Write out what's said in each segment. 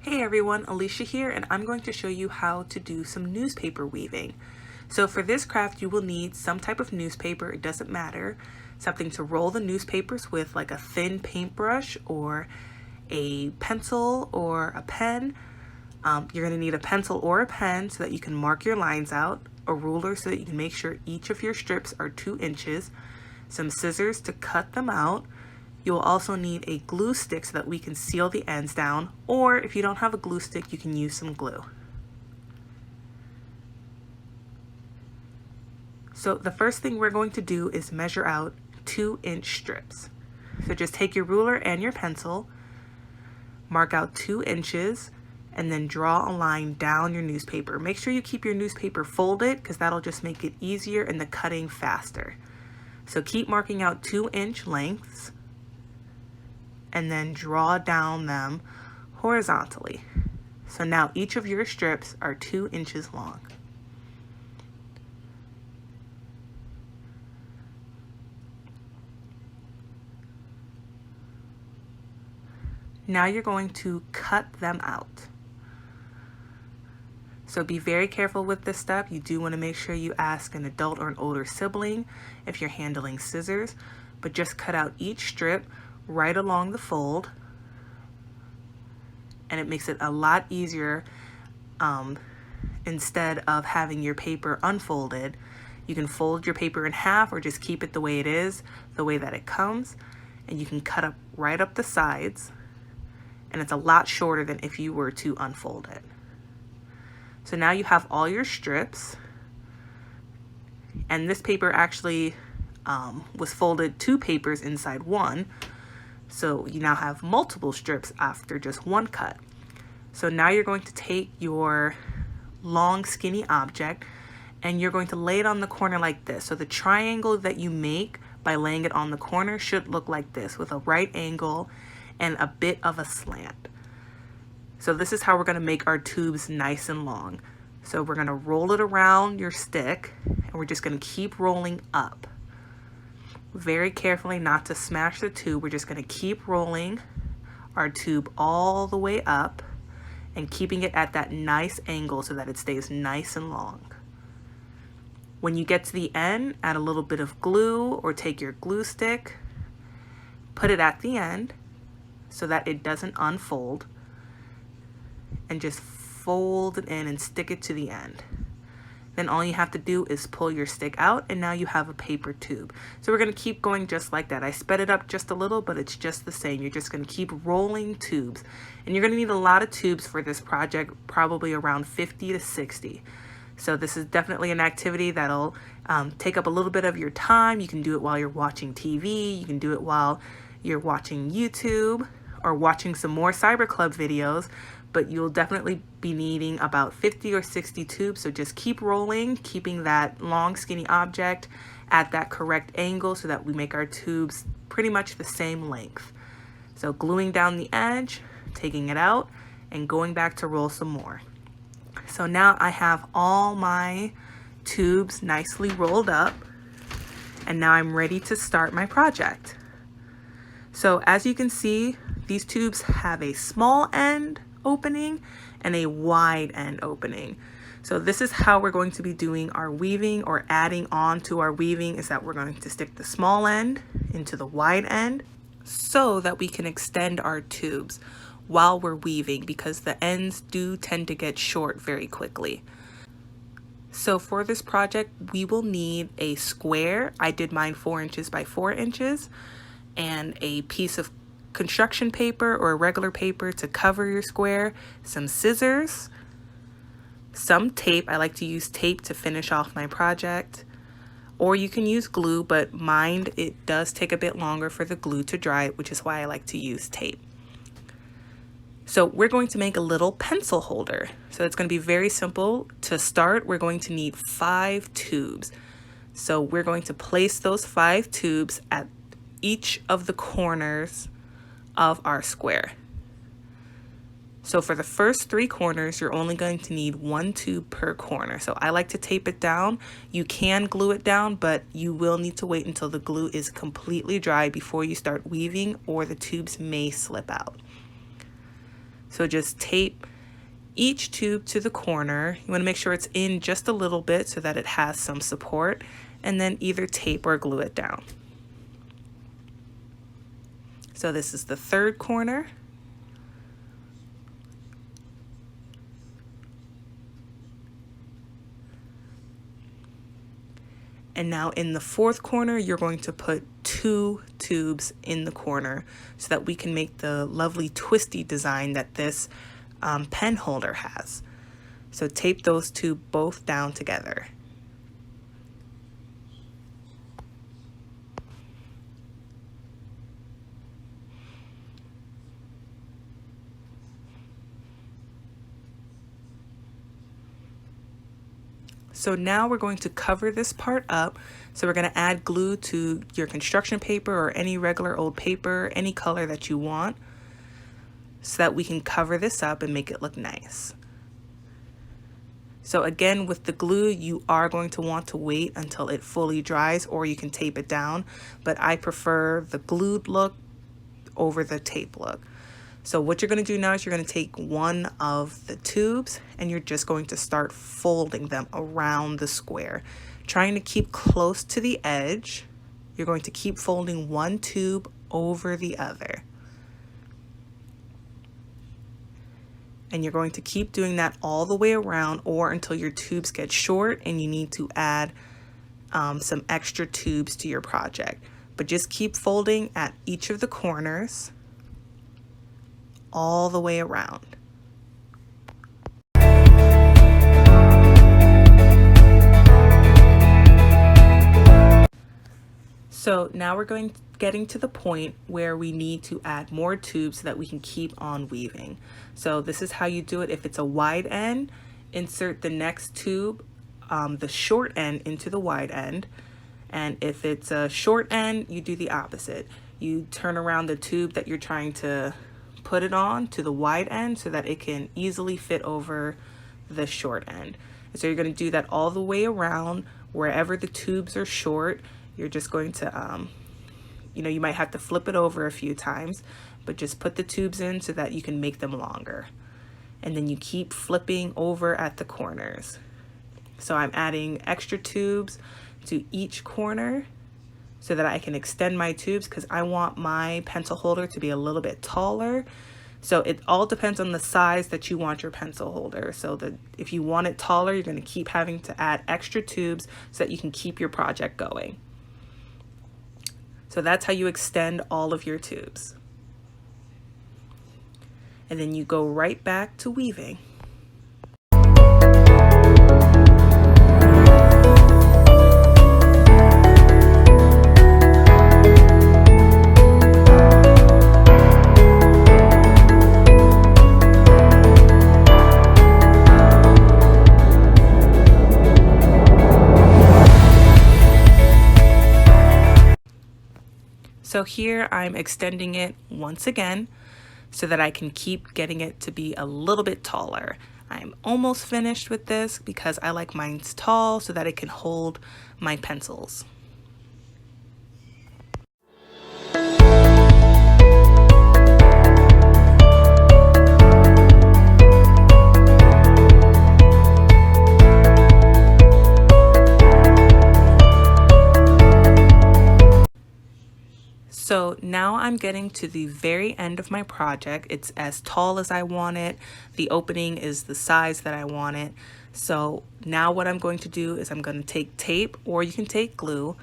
Hey everyone, Alicia here, and I'm going to show you how to do some newspaper weaving. So for this craft, you will need some type of newspaper, it doesn't matter, something to roll the newspapers with, like a thin paintbrush or a pencil or a pen. You're going to need a pencil or a pen so that you can mark your lines out, a ruler so that you can make sure each of your strips are 2 inches, some scissors to cut them out. You will also need a glue stick so that we can seal the ends down, or if you don't have a glue stick, you can use some glue. So the first thing we're going to do is measure out 2-inch strips. So just take your ruler and your pencil, mark out 2 inches, and then draw a line down your newspaper. Make sure you keep your newspaper folded because that'll just make it easier and the cutting faster. So keep marking out 2-inch lengths, and then draw down them horizontally. So now each of your strips are 2 inches long. Now you're going to cut them out. So be very careful with this step. You do want to make sure you ask an adult or an older sibling if you're handling scissors, but just cut out each strip right along the fold, and it makes it a lot easier. Instead of having your paper unfolded, you can fold your paper in half or just keep it the way it is, the way that it comes, and you can cut up right up the sides, and it's a lot shorter than if you were to unfold it. So now you have all your strips, and this paper actually was folded 2 papers inside one. So you now have multiple strips after just one cut. So now you're going to take your long skinny object and you're going to lay it on the corner like this. So the triangle that you make by laying it on the corner should look like this, with a right angle and a bit of a slant. So this is how we're going to make our tubes nice and long. So we're going to roll it around your stick and we're just going to keep rolling up. Very carefully not to smash the tube. We're just going to keep rolling our tube all the way up and keeping it at that nice angle so that it stays nice and long. When you get to the end, add a little bit of glue or take your glue stick, put it at the end so that it doesn't unfold, and just fold it in and stick it to the end. Then all you have to do is pull your stick out and now you have a paper tube. So we're going to keep going just like that. I sped it up just a little, but it's just the same. You're just going to keep rolling tubes. And you're going to need a lot of tubes for this project, probably around 50 to 60. So this is definitely an activity that'll take up a little bit of your time. You can do it while you're watching TV. You can do it while you're watching YouTube or watching some more Cyber Club videos. But you'll definitely be needing about 50 or 60 tubes. So just keep rolling, keeping that long skinny object at that correct angle so that we make our tubes pretty much the same length. So gluing down the edge, taking it out, and going back to roll some more. So now I have all my tubes nicely rolled up, and now I'm ready to start my project. So as you can see, these tubes have a small end opening and a wide end opening. So this is how we're going to be doing our weaving, or adding on to our weaving, is that we're going to stick the small end into the wide end so that we can extend our tubes while we're weaving, because the ends do tend to get short very quickly. So for this project, we will need a square. I did mine 4 inches by 4 inches, and a piece of construction paper or regular paper to cover your square, some scissors, some tape. I like to use tape to finish off my project, or you can use glue, but mind, it does take a bit longer for the glue to dry, which is why I like to use tape. So we're going to make a little pencil holder. So it's going to be very simple. To start, we're going to need 5 tubes. So we're going to place those 5 tubes at each of the corners of our square. So for the first 3 corners, you're only going to need 1 tube per corner. So I like to tape it down. You can glue it down, but you will need to wait until the glue is completely dry before you start weaving, or the tubes may slip out. So just tape each tube to the corner. You want to make sure it's in just a little bit so that it has some support, and then either tape or glue it down. So this is the third corner. And now in the fourth corner, you're going to put 2 tubes in the corner so that we can make the lovely twisty design that this pen holder has. So tape those 2 both down together. So now we're going to cover this part up. So we're going to add glue to your construction paper or any regular old paper, any color that you want, so that we can cover this up and make it look nice. So again, with the glue, you are going to want to wait until it fully dries, or you can tape it down, but I prefer the glued look over the tape look. So what you're going to do now is you're going to take one of the tubes and you're just going to start folding them around the square, trying to keep close to the edge. You're going to keep folding one tube over the other. And you're going to keep doing that all the way around, or until your tubes get short and you need to add some extra tubes to your project. But just keep folding at each of the corners all the way around. So now we're getting to the point where we need to add more tubes so that we can keep on weaving. So this is how you do it. If it's a wide end, insert the next tube, the short end, into the wide end. And if it's a short end, you do the opposite. You turn around the tube that you're trying to put it on to the wide end so that it can easily fit over the short end. And so you're going to do that all the way around. Wherever the tubes are short, you're just going to, you might have to flip it over a few times, but just put the tubes in so that you can make them longer. And then you keep flipping over at the corners. So I'm adding extra tubes to each corner so that I can extend my tubes, because I want my pencil holder to be a little bit taller. So it all depends on the size that you want your pencil holder. So that if you want it taller, you're going to keep having to add extra tubes so that you can keep your project going. So that's how you extend all of your tubes. And then you go right back to weaving. So here I'm extending it once again so that I can keep getting it to be a little bit taller. I'm almost finished with this because I like mine tall so that it can hold my pencils. So now I'm getting to the very end of my project. It's as tall as I want it. The opening is the size that I want it. So now what I'm going to do is I'm going to take tape, or you can take glue,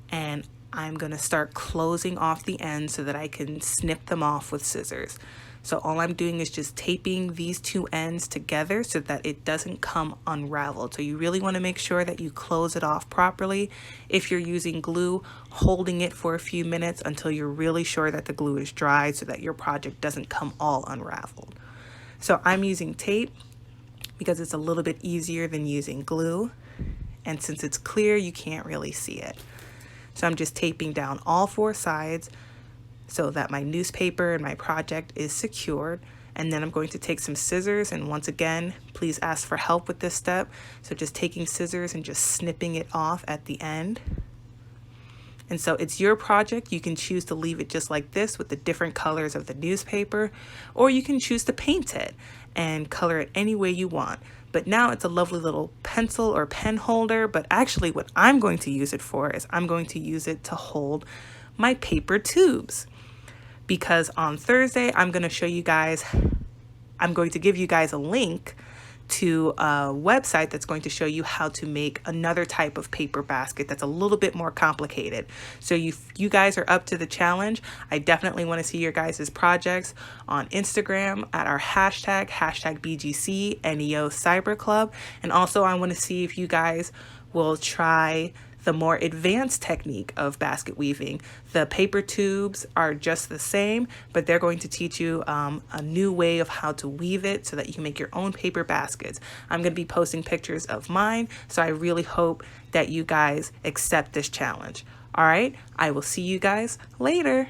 and I'm going to start closing off the ends so that I can snip them off with scissors. So all I'm doing is just taping these two ends together so that it doesn't come unraveled. So you really want to make sure that you close it off properly. If you're using glue, holding it for a few minutes until you're really sure that the glue is dry so that your project doesn't come all unraveled. So I'm using tape because it's a little bit easier than using glue. And since it's clear, you can't really see it. So I'm just taping down all four sides so that my newspaper and my project is secured. And then I'm going to take some scissors, and once again, please ask for help with this step. So just taking scissors and just snipping it off at the end. And so it's your project. You can choose to leave it just like this with the different colors of the newspaper, or you can choose to paint it and color it any way you want. But now it's a lovely little pencil or pen holder. But actually what I'm going to use it for is I'm going to use it to hold my paper tubes. Because on Thursday, I'm going to show you guys, I'm going to give you guys a link to a website that's going to show you how to make another type of paper basket that's a little bit more complicated. So you guys are up to the challenge. I definitely want to see your guys' projects on Instagram at our hashtag BGC NEO Cyber Club. And also I want to see if you guys will try the more advanced technique of basket weaving. The paper tubes are just the same, but they're going to teach you a new way of how to weave it so that you can make your own paper baskets. I'm going to be posting pictures of mine, so I really hope that you guys accept this challenge. All right, I will see you guys later.